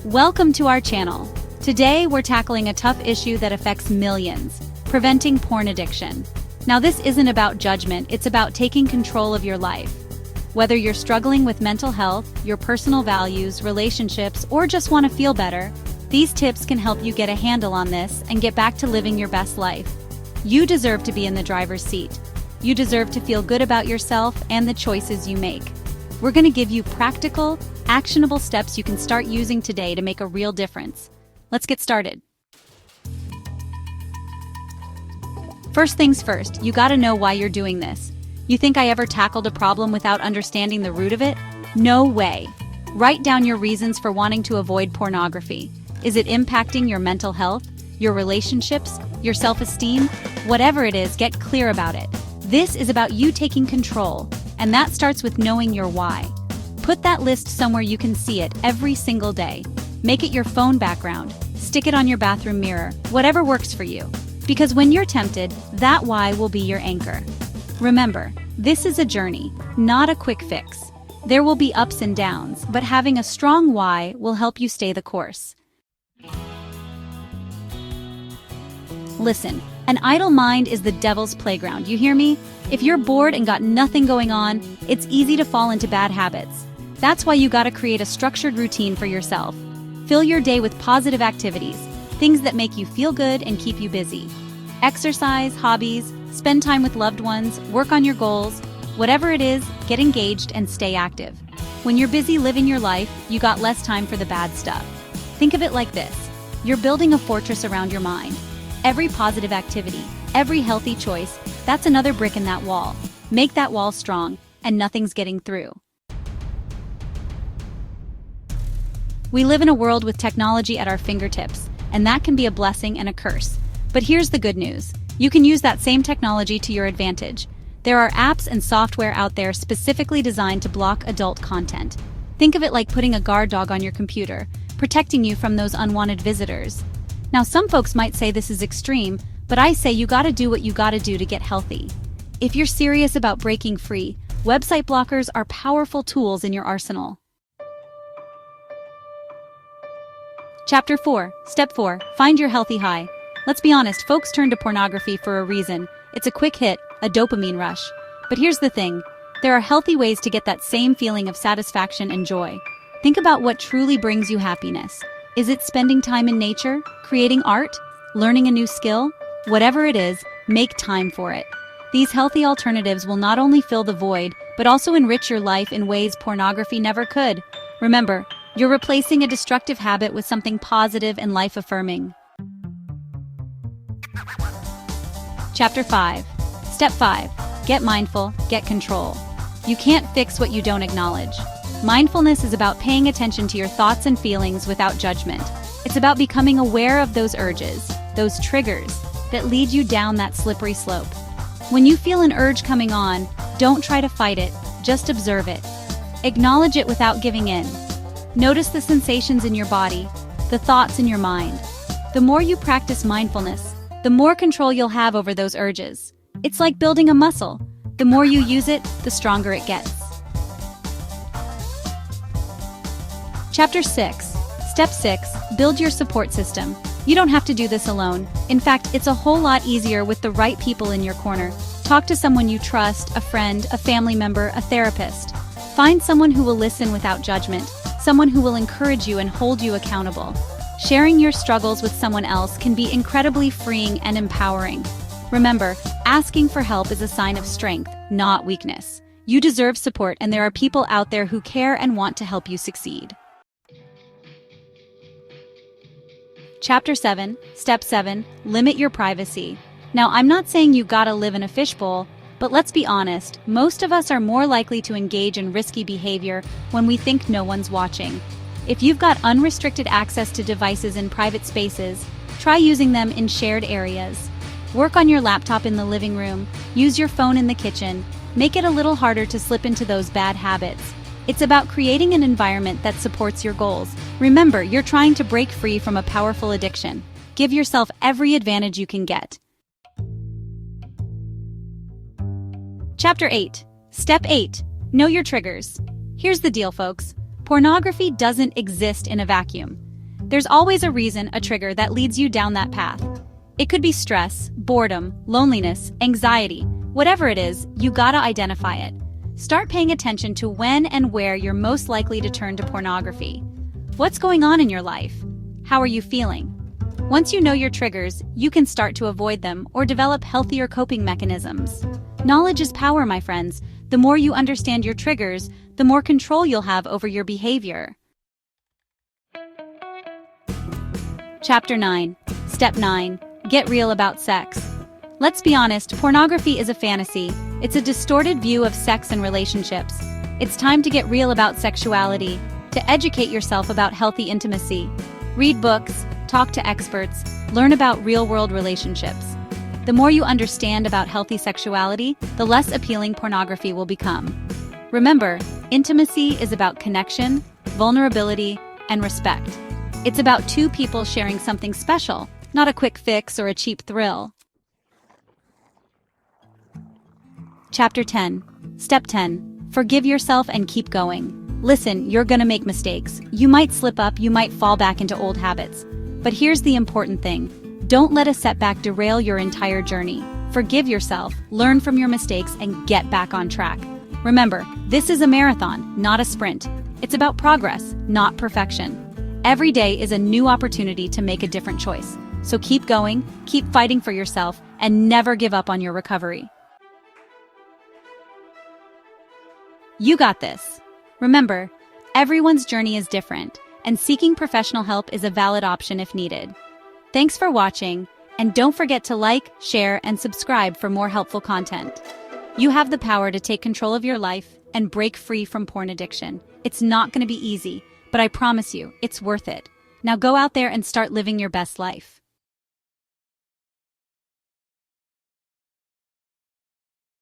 Welcome to our channel. Today we're tackling a tough issue that affects millions, preventing porn addiction. Now this isn't about judgment, it's about taking control of your life. Whether you're struggling with mental health, your personal values, relationships, or just want to feel better, these tips can help you get a handle on this and get back to living your best life. You deserve to be in the driver's seat. You deserve to feel good about yourself and the choices you make. We're going to give you practical, actionable steps you can start using today to make a real difference. Let's get started. First things first, you gotta know why you're doing this. You think I ever tackled a problem without understanding the root of it? No way. Write down your reasons for wanting to avoid pornography. Is it impacting your mental health, your relationships, your self-esteem? Whatever it is, get clear about it. This is about you taking control, and that starts with knowing your why. Put that list somewhere you can see it every single day. Make it your phone background, stick it on your bathroom mirror, whatever works for you. Because when you're tempted, that why will be your anchor. Remember, this is a journey, not a quick fix. There will be ups and downs, but having a strong why will help you stay the course. Listen, an idle mind is the devil's playground, you hear me? If you're bored and got nothing going on, it's easy to fall into bad habits. That's why you gotta create a structured routine for yourself. Fill your day with positive activities, things that make you feel good and keep you busy. Exercise, hobbies, spend time with loved ones, work on your goals. Whatever it is, get engaged and stay active. When you're busy living your life, you got less time for the bad stuff. Think of it like this. You're building a fortress around your mind. Every positive activity, every healthy choice, that's another brick in that wall. Make that wall strong, and nothing's getting through. We live in a world with technology at our fingertips, and that can be a blessing and a curse. But here's the good news. You can use that same technology to your advantage. There are apps and software out there specifically designed to block adult content. Think of it like putting a guard dog on your computer, protecting you from those unwanted visitors. Now, some folks might say this is extreme, but I say you gotta do what you gotta do to get healthy. If you're serious about breaking free, website blockers are powerful tools in your arsenal. Chapter 4, Step 4, Find Your Healthy High. Let's be honest, folks turn to pornography for a reason. It's a quick hit, a dopamine rush. But here's the thing, there are healthy ways to get that same feeling of satisfaction and joy. Think about what truly brings you happiness. Is it spending time in nature, creating art, learning a new skill? Whatever it is, make time for it. These healthy alternatives will not only fill the void, but also enrich your life in ways pornography never could. Remember, you're replacing a destructive habit with something positive and life-affirming. Chapter 5. Step 5. Get mindful, get control. You can't fix what you don't acknowledge. Mindfulness is about paying attention to your thoughts and feelings without judgment. It's about becoming aware of those urges, those triggers, that lead you down that slippery slope. When you feel an urge coming on, don't try to fight it, just observe it. Acknowledge it without giving in. Notice the sensations in your body, the thoughts in your mind. The more you practice mindfulness, the more control you'll have over those urges. It's like building a muscle. The more you use it, the stronger it gets. Chapter 6. Step 6. Build your support system. You don't have to do this alone. In fact, it's a whole lot easier with the right people in your corner. Talk to someone you trust, a friend, a family member, a therapist. Find someone who will listen without judgment, someone who will encourage you and hold you accountable. Sharing your struggles with someone else can be incredibly freeing and empowering. Remember, asking for help is a sign of strength, not weakness. You deserve support, and there are people out there who care and want to help you succeed. Chapter 7, Step 7, Limit your privacy. Now, I'm not saying you gotta live in a fishbowl, but let's be honest, most of us are more likely to engage in risky behavior when we think no one's watching. If you've got unrestricted access to devices in private spaces, try using them in shared areas. Work on your laptop in the living room, use your phone in the kitchen, make it a little harder to slip into those bad habits. It's about creating an environment that supports your goals. Remember, you're trying to break free from a powerful addiction. Give yourself every advantage you can get. Chapter 8. Step 8. Know your triggers. Here's the deal, folks. Pornography doesn't exist in a vacuum. There's always a reason, a trigger that leads you down that path. It could be stress, boredom, loneliness, anxiety. Whatever it is, you gotta identify it. Start paying attention to when and where you're most likely to turn to pornography. What's going on in your life? How are you feeling? Once you know your triggers, you can start to avoid them or develop healthier coping mechanisms. Knowledge is power, my friends. The more you understand your triggers, the more control you'll have over your behavior. Chapter 9. Step 9. Get real about sex. Let's be honest, pornography is a fantasy. It's a distorted view of sex and relationships. It's time to get real about sexuality, to educate yourself about healthy intimacy. Read books, talk to experts, learn about real-world relationships. The more you understand about healthy sexuality, the less appealing pornography will become. Remember, intimacy is about connection, vulnerability, and respect. It's about two people sharing something special, not a quick fix or a cheap thrill. Chapter 10. Step 10. Forgive yourself and keep going. Listen, you're gonna make mistakes. You might slip up, you might fall back into old habits. But here's the important thing. Don't let a setback derail your entire journey. Forgive yourself, learn from your mistakes, and get back on track. Remember, this is a marathon, not a sprint. It's about progress, not perfection. Every day is a new opportunity to make a different choice. So keep going, keep fighting for yourself, and never give up on your recovery. You got this. Remember, everyone's journey is different, and seeking professional help is a valid option if needed. Thanks for watching, and don't forget to like, share, and subscribe for more helpful content. You have the power to take control of your life and break free from porn addiction. It's not going to be easy, but I promise you, it's worth it. Now go out there and start living your best life.